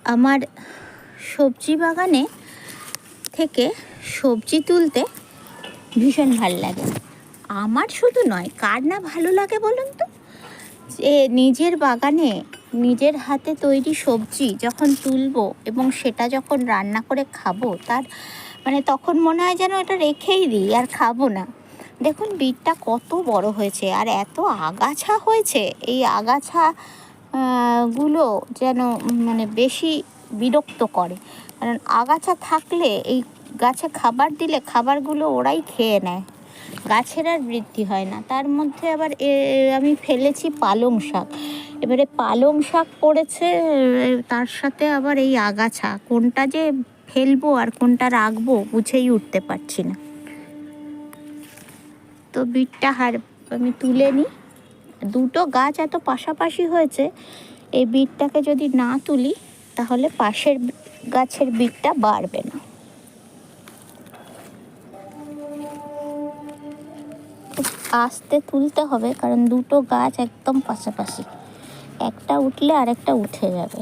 আমার সবজি বাগানে থেকে সবজি তুলতে ভীষণ ভালো লাগে। আমার শুধু নয়, কার না ভালো লাগে বলুন তো? যে নিজের বাগানে নিজের হাতে তৈরি সবজি যখন তুলবো এবং সেটা যখন রান্না করে খাবো, তার মানে তখন মনে হয় যেন এটা রেখেই দিই, আর খাবো না। দেখুন বিটটা কত বড় হয়েছে আর এত আগাছা হয়েছে। এই আগাছা গুলো যেন মানে বেশি বিরক্ত করে, কারণ আগাছা থাকলে এই গাছে খাবার দিলে খাবারগুলো ওরাই খেয়ে নেয়, গাছের আর বৃদ্ধি হয় না। তার মধ্যে আবার আমি ফেলেছি পালং শাক। এবারে পালং শাক পড়েছে, তার সাথে আবার এই আগাছা, কোনটা যে ফেলবো আর কোনটা রাখবো বুঝেই উঠতে পারছি না। তো বিটটা আমি তুলে নিই। দুটো গাছ এত পাশাপাশি হয়েছে, এই বিটটাকে যদি না তুলি তাহলে পাশের গাছের বিটটা বাড়বে না। খুব আস্তে তুলতে হবে, কারণ দুটো গাছ একদম পাশাপাশি, একটা উঠলে আরেকটা উঠে যাবে।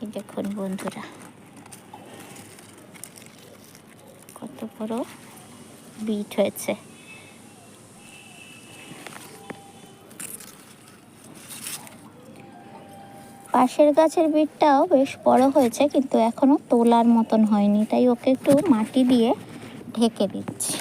এই দেখুন বন্ধুরা, কত বড় বিট হয়েছে। পাশের গাছের বিটটাও বেশ বড় হয়েছে, কিন্তু এখনো তোলার মতন হয়নি, তাই ওকে একটু মাটি দিয়ে ঢেকে দিচ্ছি।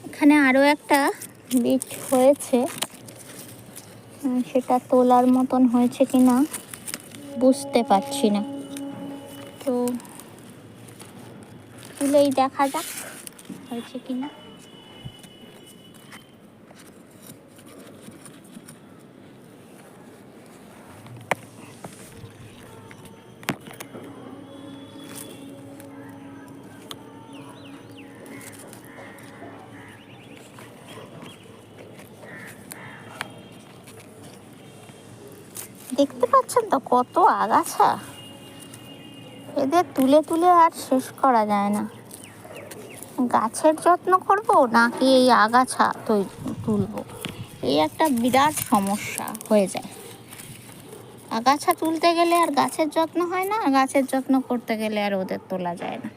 এখানে আরও একটা বিট হয়েছে, সেটা তোলার মতন হয়েছে কিনা বুঝতে পারছি না, তো তুলেই দেখা যাক হয়েছে কিনা। দেখতে পাচ্ছেন তো কত আগাছা, এদের তুলে তুলে আর শেষ করা যায় না। গাছের যত্ন করব নাকি এই আগাছা তুলবো, এই একটা বিরাট সমস্যা হয়ে যায়। আগাছা তুলতে গেলে আর গাছের যত্ন হয় না, আর গাছের যত্ন করতে গেলে আর ওদের তোলা যায় না।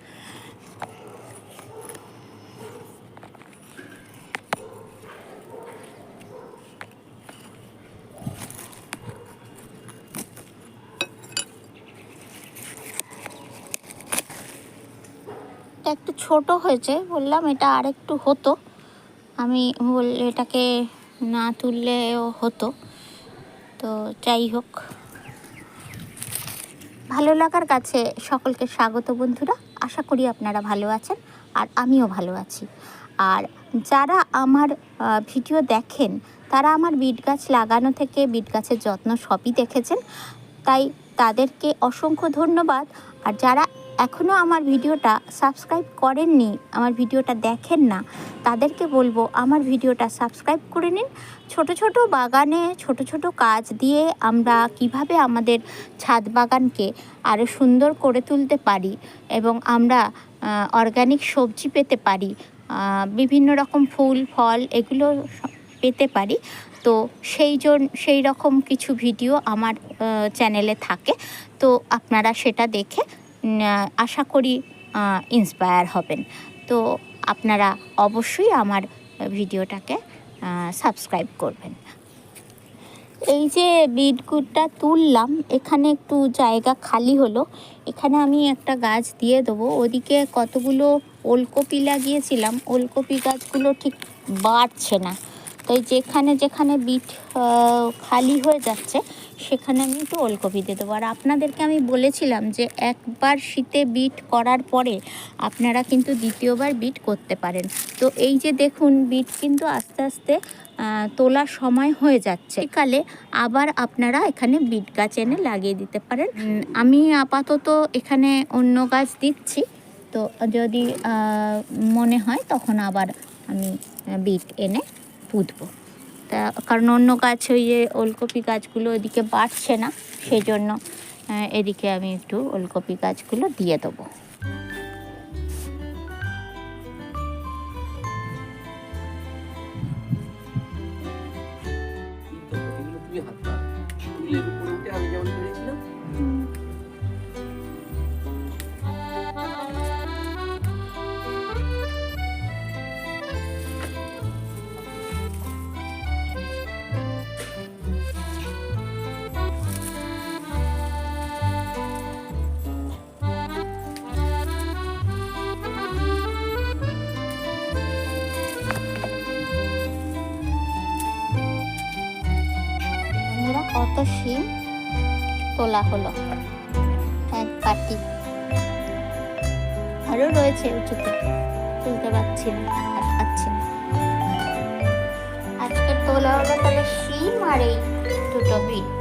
একটু ছোট হয়েছে, বললাম এটা আর একটু হতো, আমি এটাকে না তুললেও হতো। তো যাই হোক, ভালো লাগার কাছে সকলকে স্বাগত বন্ধুরা। আশা করি আপনারা ভালো আছেন আর আমিও ভালো আছি। আর যারা আমার ভিডিও দেখেন তারা আমার বিট গাছ লাগানো থেকে বিট গাছের যত্ন সবই দেখেছেন, তাই তাদেরকে অসংখ্য ধন্যবাদ। আর যারা এখনও আমার ভিডিওটা সাবস্ক্রাইব করেননি, আমার ভিডিওটা দেখেন না, তাদেরকে বলবো আমার ভিডিওটা সাবস্ক্রাইব করে নিন। ছোট ছোট বাগানে ছোট ছোট কাজ দিয়ে আমরা কিভাবে আমাদের ছাদ বাগানকে আরও সুন্দর করে তুলতে পারি এবং আমরা অর্গানিক সবজি পেতে পারি, বিভিন্ন রকম ফুল ফল এগুলো পেতে পারি, তো সেই রকম কিছু ভিডিও আমার চ্যানেলে থাকে। তো আপনারা সেটা দেখে আশা করি ইন্সপায়ার হবেন। তো আপনারা অবশ্যই আমার ভিডিওটাকে সাবস্ক্রাইব করবেন। এই যে বিটগুডটা তুললাম, এখানে একটু জায়গা খালি হলো, এখানে আমি একটা গাছ দিয়ে দেবো। ওদিকে কতগুলো ওলকপি লাগিয়েছিলাম, ওলকপি গাছগুলো ঠিক বাড়ছে না, তাই যেখানে যেখানে বিট খালি হয়ে যাচ্ছে সেখানে আমি একটু ওলকপি দিয়ে দেবো। আর আপনাদেরকে আমি বলেছিলাম যে একবার শীতে বিট করার পরে আপনারা কিন্তু দ্বিতীয়বার বিট করতে পারেন। তো এই যে দেখুন বিট কিন্তু আস্তে আস্তে তোলার সময় হয়ে যাচ্ছে। কালে আবার আপনারা এখানে বিট গাছ এনে লাগিয়ে দিতে পারেন। আমি আপাতত এখানে অন্য গাছ দিচ্ছি, তো যদি মনে হয় তখন আবার আমি বিট এনে পুঁতবো। তা কারণ অন্য গাছ ওই যে ওলকপি গাছগুলো এদিকে বাড়ছে না, সেই জন্য এদিকে আমি একটু ওলকপি গাছগুলো দিয়ে দেবো। কত শিম তোলা হলো, এক বাটি আরও রয়েছে উঁচুতে, তুলতে পারছি না, আর পাচ্ছি না। আজকে তোলা হলো তাহলে শিম আর এই দুটো বিট।